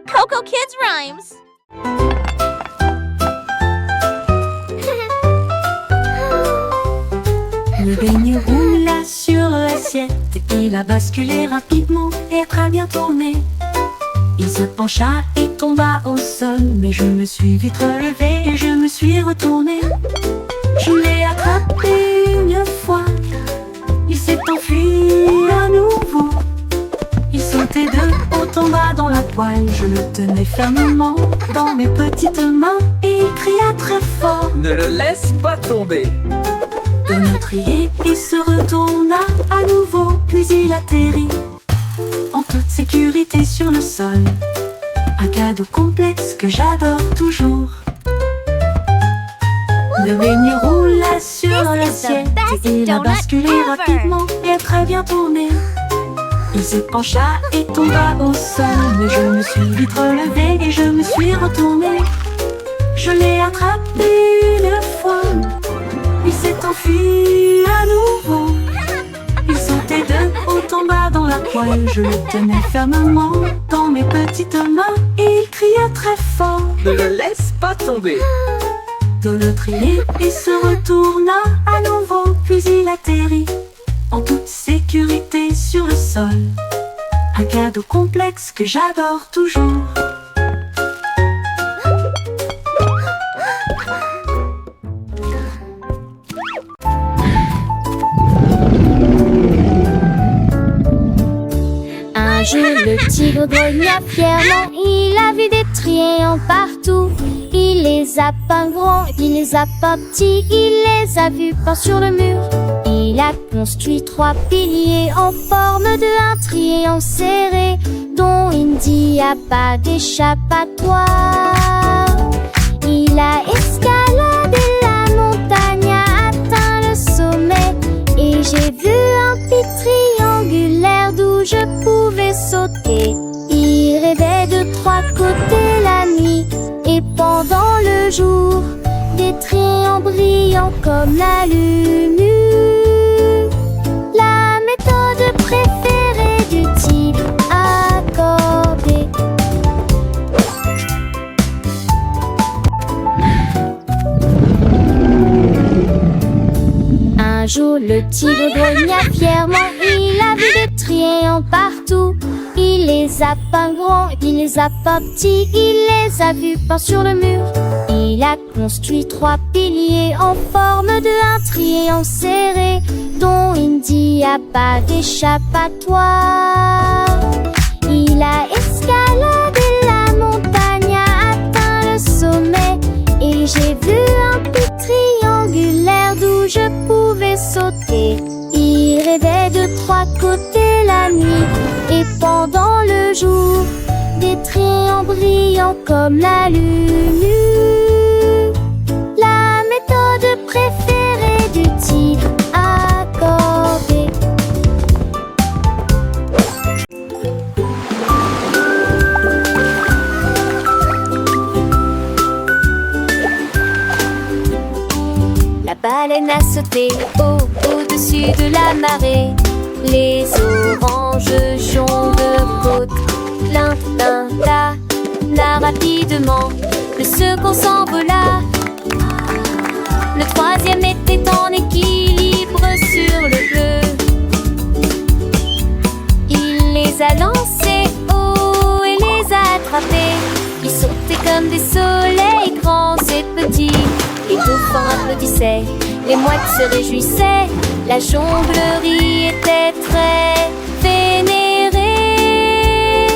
Coco Kids Rhymes. Le beignet roula sur l'assiette. Il a basculé rapidement et très bien tourné. Il se pencha et tomba au sol. Mais je me suis vite relevé et je me suis retourné. Je l'ai attrapé une fois. Il s'est enfui à nouveau. Il sautait de haut en bas dans la poêle. Je le tenais fermement dans mes petites mains. Et il cria très fort: Ne le laisse pas tomber. Donald riait et se retourna à nouveau. Puis il atterrit en toute sécurité sur le sol. Un cadeau complexe que j'adore toujours. Le beignet roula sur l'assiette. Il a basculé rapidement et très bien tourné. Il se pencha et tomba au sol. Mais je me suis vite relevé et je me suis retourné. Je l'ai attrapé une fois. Il s'est enfui à nouveau. Il sautait de haut en bas dans la poêle. Je le tenais fermement dans mes petites mains. Et il cria très fort: Ne le laisse pas tomber. Donald riait et se retourna à nouveau. Puis il atterrit en toute sécurité sur le sol. Un cadeau complexe que j'adore toujours. Un jour, le tigre grogna fièrement. Il a vu des triangles partout. Il les a peints grands, il les a peints petits. Il les a vus peints sur le mur. Il a construit 3 piliers en forme de un triangle serré, dont il n'y a pas d'échappatoire. Il a escaladé la montagne, a atteint le sommet. Et j'ai vu un pic triangulaire d'où je pouvais sauter. Il rêvait de 3 côtés la nuit et pendant le jour, des triangles brillants comme la lune. La méthode préférée du tigre accordé. Un jour, le tigre grogna fièrement. Il a vu des triangles partout. Il les a peints grands, il les a peints petits. Il les a vus peints sur le mur. Il a construit 3 piliers en forme de un triangle serré, dont il n'y a pas d'échappatoire. Il a escaladé la montagne, a atteint le sommet. Et j'ai vu un pic triangulaire d'où je pouvais sauter. Il rêvait de 3 côtés la nuit et pendant le jour, des triangles brillants comme la lune. La méthode préférée du tigre accordé. La baleine a sauté au-dessus de la marée. Les oranges jaunes côte, l'un na rapidement. Le second s'envola. Le troisième était en équilibre sur le bleu. Il les a lancés haut et les a attrapés. Ils sautaient comme des soleils grands et petits. Les dauphins applaudissaient, les mouettes se réjouissaient. La jonglerie était très vénérée.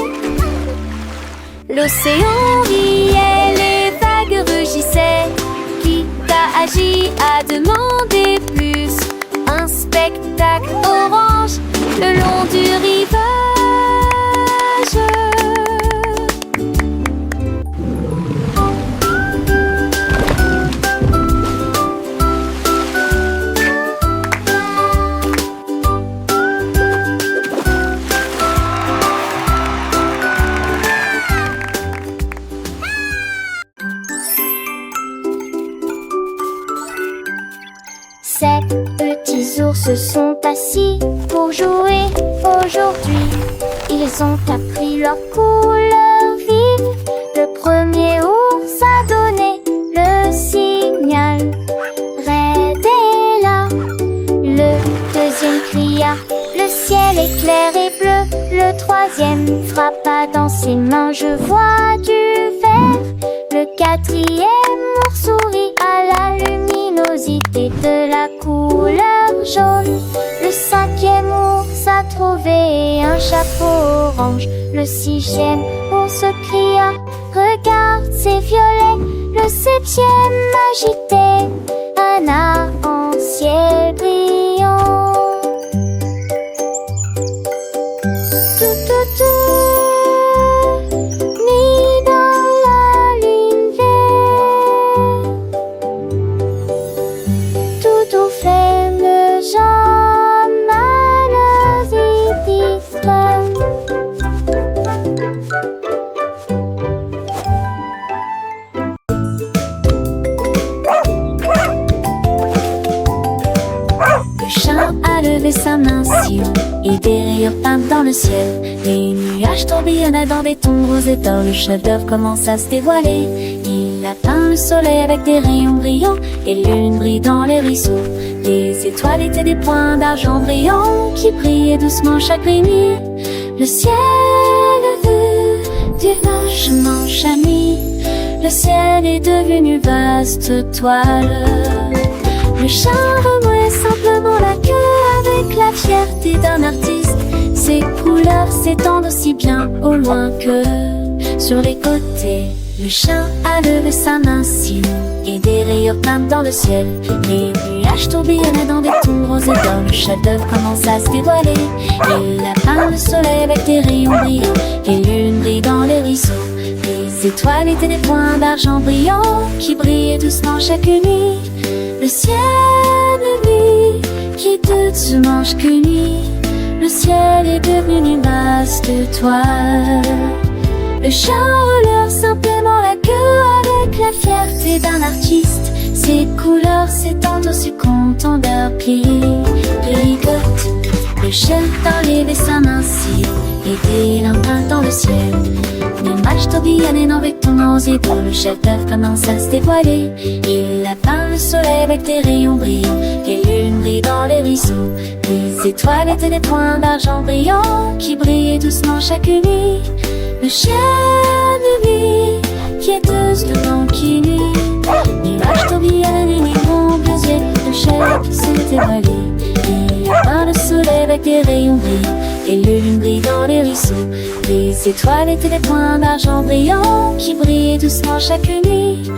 L'océan riait, les vagues rugissaient. Qui t'a agi à demander plus? Un spectacle orange le long du rivage. Ces petits ours se sont assis pour jouer aujourd'hui. Ils ont appris leur couleur vive ciel est clair et bleu. Le troisième frappa dans ses mains, je vois du vert. Le quatrième ours sourit à la luminosité de la couleur jaune. Le cinquième ours a trouvé un chapeau orange. Le sixième ours cria, regarde c'est violet. Le septième agitait un arc-en-ciel brillant. Tout, tout, tout, mis dans la lumière. Tout au flemme jamais d'histoire. Le chat a levé sa main si haut et des rayures peintes dans le ciel. Les nuages tourbillonnaient dans des tons roses et d'or. Le chef-d'œuvre commence à se dévoiler. Il a peint le soleil avec des rayons brillants et lune brille dans les ruisseaux. Les étoiles étaient des points d'argent brillants qui brillaient doucement chaque nuit. Le ciel vu du vachement chami. Le ciel est devenu vaste toile. Le chat remuait simplement la queue avec la fierté d'un artiste. Ses couleurs s'étendent aussi bien au loin que sur les côtés. Le chat a levé sa main si haut et des rayures peintes dans le ciel. Les nuages tourbillonnaient dans des tons roses et d'or. Le chef-d'œuvre commence à se dévoiler. Il a peint le soleil avec des rayons brillants et lune brille dans les ruisseaux. Les étoiles étaient des points d'argent brillants qui brillaient doucement chaque nuit. Le ciel de nuit qui doucement chaque nuit. Le ciel est devenu une vaste toile. Le chat relève simplement la queue avec la fierté d'un artiste. Ses couleurs s'étendent aussi content d'un picote. Le chat a levé sa main si haut et des lampins dans le ciel. Les matchs tourbillonnent avec ton osier d'or. Le chef-d'œuvre commence à se dévoiler. Il a peint le soleil avec des rayons brillants et lune brille dans les ruisseaux. Les étoiles étaient des points d'argent brillants qui brillaient doucement chaque nuit. Le ciel de nuit qui est doucement qui nuit. Les matchs tourbillonnent et les grands yeux. Le chef s'est dévoilé. Il a peint le soleil avec des rayons brillants et lune brille dans les ruisseaux. Les étoiles étaient des points d'argent brillants qui brillaient doucement chaque nuit.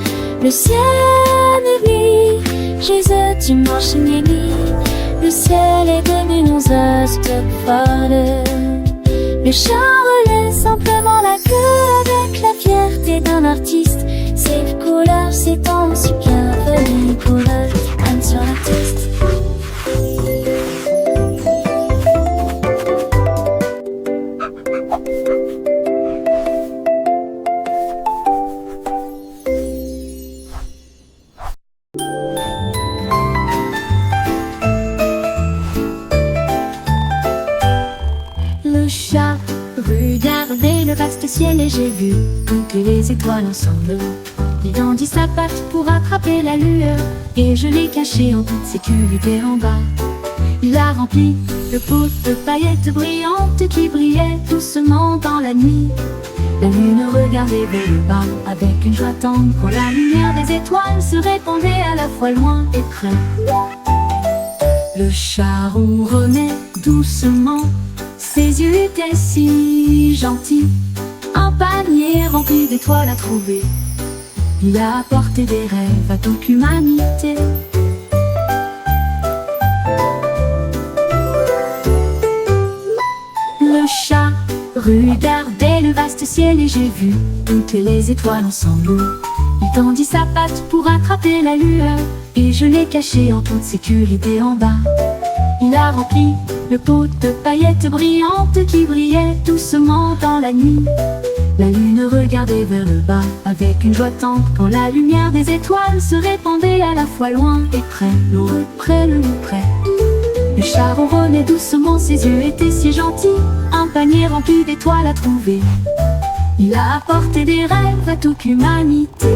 Le ciel de nuit, Jésus dimanche minuit. Le ciel est devenu une vaste folle. Le chat relève simplement la queue avec la fierté d'un artiste. Ses couleurs s'étendent si bien venues pour le crâne sur l'artiste. Le chat regardait le vaste ciel et j'ai vu toutes les étoiles ensemble. Il tendit sa patte pour attraper la lueur et je l'ai caché en toute sécurité en bas. Il a rempli le pot de paillettes brillantes qui brillaient doucement dans la nuit. La lune regardait vers le bas avec une joie tendre quand la lumière des étoiles se répandait à la fois loin et près. Le chat ronronnait doucement, ses yeux étaient si gentils. Un panier rempli d'étoiles à trouver. Il a apporté des rêves à toute l'humanité. Le chat regardait le vaste ciel et j'ai vu toutes les étoiles ensemble. Il tendit sa patte pour attraper la lueur et je l'ai caché en toute sécurité en bas. Il a rempli le pot de paillettes brillantes qui brillaient doucement dans la nuit. La lune regardait vers le bas avec une joie tendre quand la lumière des étoiles se répandait à la fois loin et près, loin, près, loin, près. Le chat ronronnait doucement, ses yeux étaient si gentils. Un panier rempli d'étoiles à trouver. Il a apporté des rêves à toute l'humanité.